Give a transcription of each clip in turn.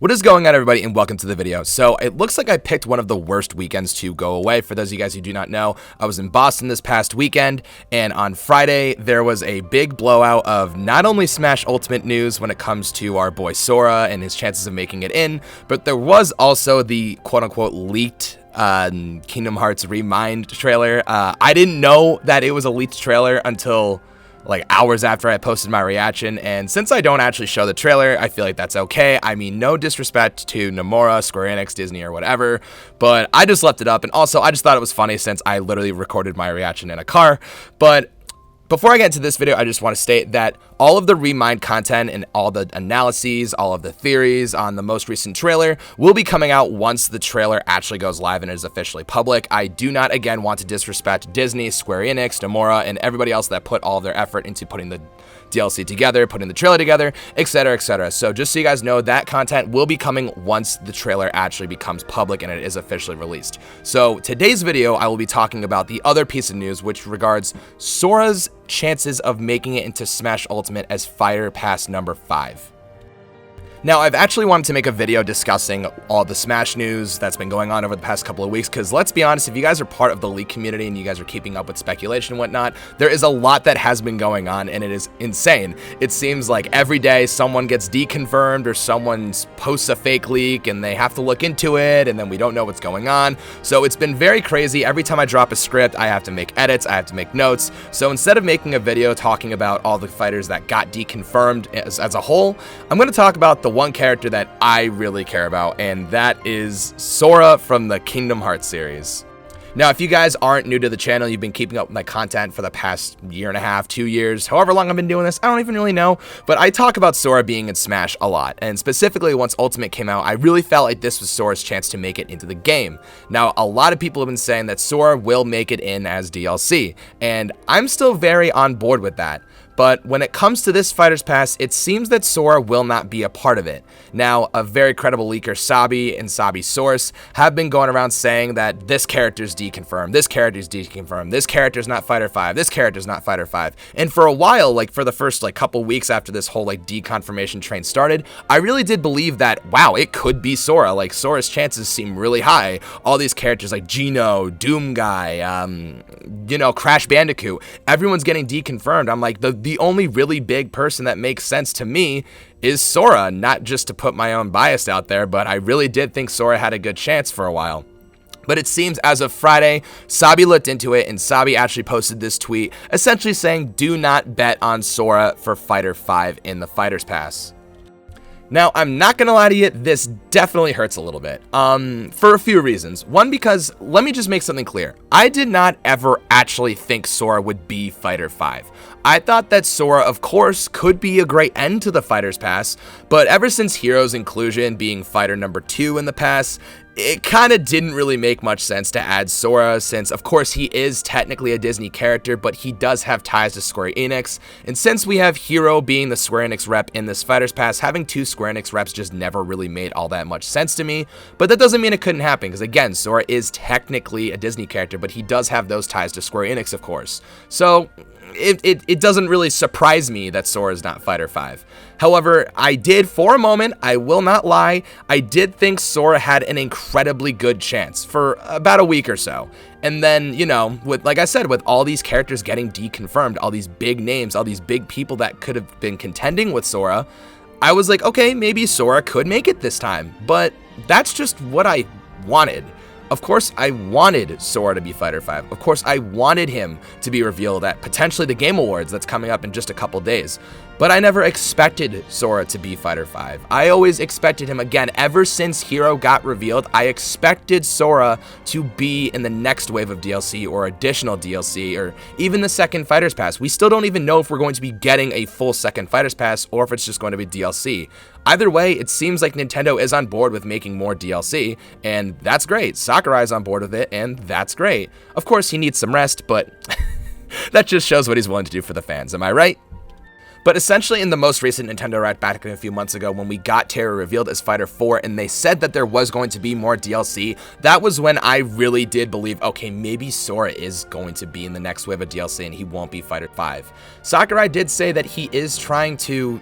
What is going on, everybody, and welcome to the video. So it looks like I picked one of the worst weekends to go away. For those of you guys who do not know, I was in Boston this past weekend, and on Friday there was a big blowout of not only Smash Ultimate news when it comes to our boy Sora and his chances of making it in, but there was also the quote-unquote leaked Kingdom Hearts Remind trailer. I didn't know that it was a leaked trailer until like hours after I posted my reaction, and since I don't actually show the trailer, I feel like that's okay. I mean, no disrespect to Nomura, Square Enix, Disney, or whatever, but I just left it up, and also I just thought it was funny since I literally recorded my reaction in a car. But before I get into this video, I just want to state that all of the Remind content and all the analyses, all of the theories on the most recent trailer will be coming out once the trailer actually goes live and is officially public. I do not, again, want to disrespect Disney, Square Enix, Nomura, and everybody else that put all of their effort into putting the DLC together, putting the trailer together, etc., etc. So just so you guys know, that content will be coming once the trailer actually becomes public and it is officially released. So today's video, I will be talking about the other piece of news, which regards Sora's chances of making it into Smash Ultimate as Fighter Pass number 5. Now, I've actually wanted to make a video discussing all the Smash news that's been going on over the past couple of weeks, because let's be honest, if you guys are part of the leak community and you guys are keeping up with speculation and whatnot, there is a lot that has been going on, and it is insane. It seems like every day someone gets deconfirmed or someone posts a fake leak and they have to look into it, and then we don't know what's going on. So it's been very crazy. Every time I drop a script, I have to make edits, I have to make notes. So instead of making a video talking about all the fighters that got deconfirmed as a whole, I'm going to talk about the one character that I really care about, and that is Sora from the Kingdom Hearts series. Now, if you guys aren't new to the channel, you've been keeping up with my content for the past year and a half, 2 years, however long I've been doing this, I don't even really know, but I talk about Sora being in Smash a lot, and specifically once Ultimate came out, I really felt like this was Sora's chance to make it into the game. Now, a lot of people have been saying that Sora will make it in as DLC, and I'm still very on board with that. But when it comes to this Fighter's Pass, it seems that Sora will not be a part of it. Now, a very credible leaker, Sabi and Sabi's source, have been going around saying that this character's deconfirmed, this character's deconfirmed, this character's not Fighter 5, this character's not Fighter 5. And for a while, like for the first couple weeks after this whole deconfirmation train started, I really did believe that, wow, it could be Sora. Like, Sora's chances seem really high. All these characters like Geno, Doom Guy, Crash Bandicoot, everyone's getting deconfirmed. I'm like, the only really big person that makes sense to me is Sora, not just to put my own bias out there, but I really did think Sora had a good chance for a while. But it seems as of Friday, Sabi looked into it, and Sabi actually posted this tweet essentially saying, do not bet on Sora for Fighter 5 in the Fighter's Pass. Now, I'm not going to lie to you, this definitely hurts a little bit, for a few reasons. One, because, let me just make something clear. I did not ever actually think Sora would be Fighter 5. I thought that Sora, of course, could be a great end to the Fighter's Pass, but ever since Hero's inclusion being Fighter number 2 in the pass, it kind of didn't really make much sense to add Sora, since of course he is technically a Disney character, but he does have ties to Square Enix, and since we have Hero being the Square Enix rep in this Fighter's Pass, having two Square Enix reps just never really made all that much sense to me. But that doesn't mean it couldn't happen, because again, Sora is technically a Disney character, but he does have those ties to Square Enix, of course. So it doesn't really surprise me that Sora is not Fighter 5. However, I did, for a moment, I will not lie, I did think Sora had an incredibly good chance for about a week or so. And then, with, like I said, with all these characters getting deconfirmed, all these big names, all these big people that could have been contending with Sora, I was like, okay, maybe Sora could make it this time. But that's just what I wanted. Of course, I wanted Sora to be Fighter 5. Of course, I wanted him to be revealed at potentially the Game Awards that's coming up in just a couple days. But I never expected Sora to be Fighter 5. I always expected him, again, ever since Hero got revealed, I expected Sora to be in the next wave of DLC or additional DLC or even the second Fighter's Pass. We still don't even know if we're going to be getting a full second Fighter's Pass or if it's just going to be DLC. Either way, it seems like Nintendo is on board with making more DLC, and that's great. Sakurai's on board with it, and that's great. Of course, he needs some rest, but that just shows what he's willing to do for the fans, am I right? But essentially in the most recent Nintendo Direct back a few months ago, when we got Terra revealed as Fighter 4 and they said that there was going to be more DLC, that was when I really did believe, okay, maybe Sora is going to be in the next wave of DLC and he won't be Fighter 5. Sakurai did say that he is trying to,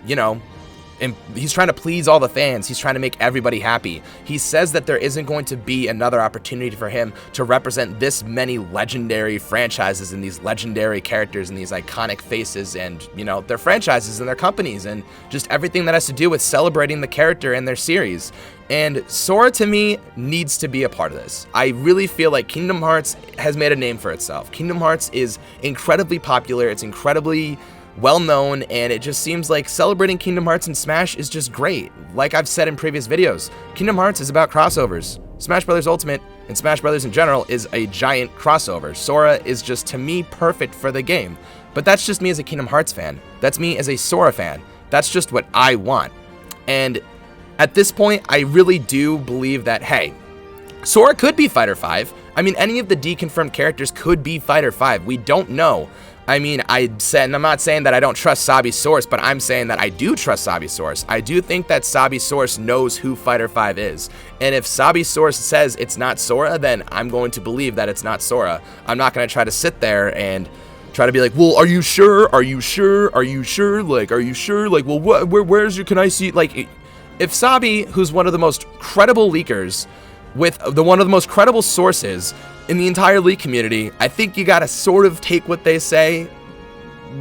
and he's trying to please all the fans. He's trying to make everybody happy. He says that there isn't going to be another opportunity for him to represent this many legendary franchises and these legendary characters and these iconic faces and, you know, their franchises and their companies and just everything that has to do with celebrating the character and their series. And Sora, to me, needs to be a part of this. I really feel like Kingdom Hearts has made a name for itself. Kingdom Hearts is incredibly popular. It's incredibly well known, and it just seems like celebrating Kingdom Hearts and Smash is just great. Like I've said in previous videos, Kingdom Hearts is about crossovers. Smash Bros. Ultimate and Smash Bros. In general is a giant crossover. Sora is just, to me, perfect for the game. But that's just me as a Kingdom Hearts fan. That's me as a Sora fan. That's just what I want. And at this point, I really do believe that, hey, Sora could be Fighter 5. I mean, any of the deconfirmed characters could be Fighter 5. We don't know. I mean, and I'm not saying that I don't trust Sabi's source, but I'm saying that I do trust Sabi's source. I do think that Sabi's source knows who Fighter 5 is. And if Sabi's source says it's not Sora, then I'm going to believe that it's not Sora. I'm not going to try to sit there and try to be like, well, are you sure? Are you sure? Are you sure? Like, are you sure? Like, well, where's your, can I see? Like, if Sabi, who's one of the most credible leakers, with one of the most credible sources in the entire leak community, I think you gotta sort of take what they say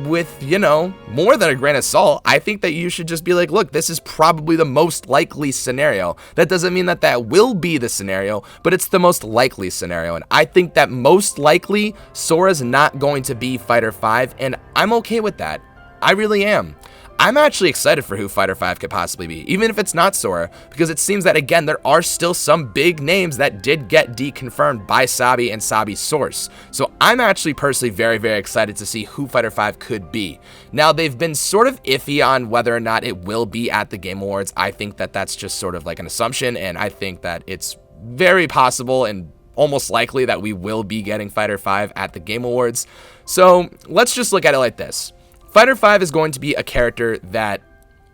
with, you know, more than a grain of salt. I think that you should just be like, look, this is probably the most likely scenario. That doesn't mean that that will be the scenario, but it's the most likely scenario. And I think that most likely Sora's not going to be Fighter 5, and I'm okay with that. I really am. I'm actually excited for who Fighter 5 could possibly be, even if it's not Sora, because it seems that, again, there are still some big names that did get deconfirmed by Sabi and Sabi's source. So I'm actually personally very, very excited to see who Fighter 5 could be. Now, they've been sort of iffy on whether or not it will be at the Game Awards. I think that that's just sort of like an assumption, and I think that it's very possible and almost likely that we will be getting Fighter 5 at the Game Awards. So let's just look at it like this. Fighter 5 is going to be a character that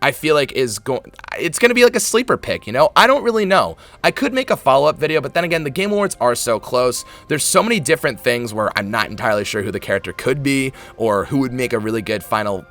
I feel like it's going to be like a sleeper pick, you know? I don't really know. I could make a follow-up video, but then again, the Game Awards are so close. There's so many different things where I'm not entirely sure who the character could be or who would make a really good final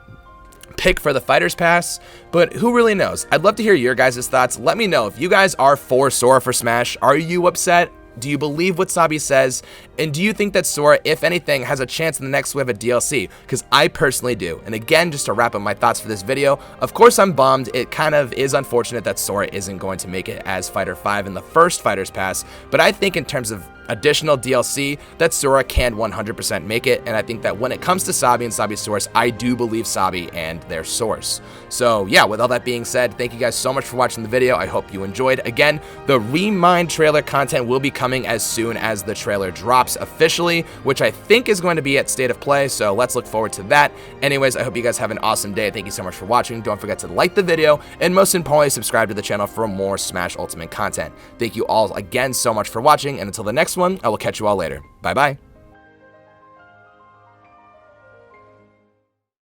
pick for the Fighters Pass, but who really knows? I'd love to hear your guys' thoughts. Let me know if you guys are for Sora for Smash. Are you upset? Do you believe what Sabi says? And do you think that Sora, if anything, has a chance in the next wave of DLC? Because I personally do. And again, just to wrap up my thoughts for this video, of course I'm bummed. It kind of is unfortunate that Sora isn't going to make it as Fighter 5 in the first Fighters Pass, but I think in terms of additional DLC, that Sora can 100% make it, and I think that when it comes to Sabi and Sabi's source, I do believe Sabi and their source. So yeah, with all that being said, thank you guys so much for watching the video. I hope you enjoyed. Again, the Remind trailer content will be coming as soon as the trailer drops officially, which I think is going to be at State of Play, so let's look forward to that. Anyways, I hope you guys have an awesome day. Thank you so much for watching. Don't forget to like the video, and most importantly, subscribe to the channel for more Smash Ultimate content. Thank you all again so much for watching, and until the next one, I will catch you all later. Bye-bye.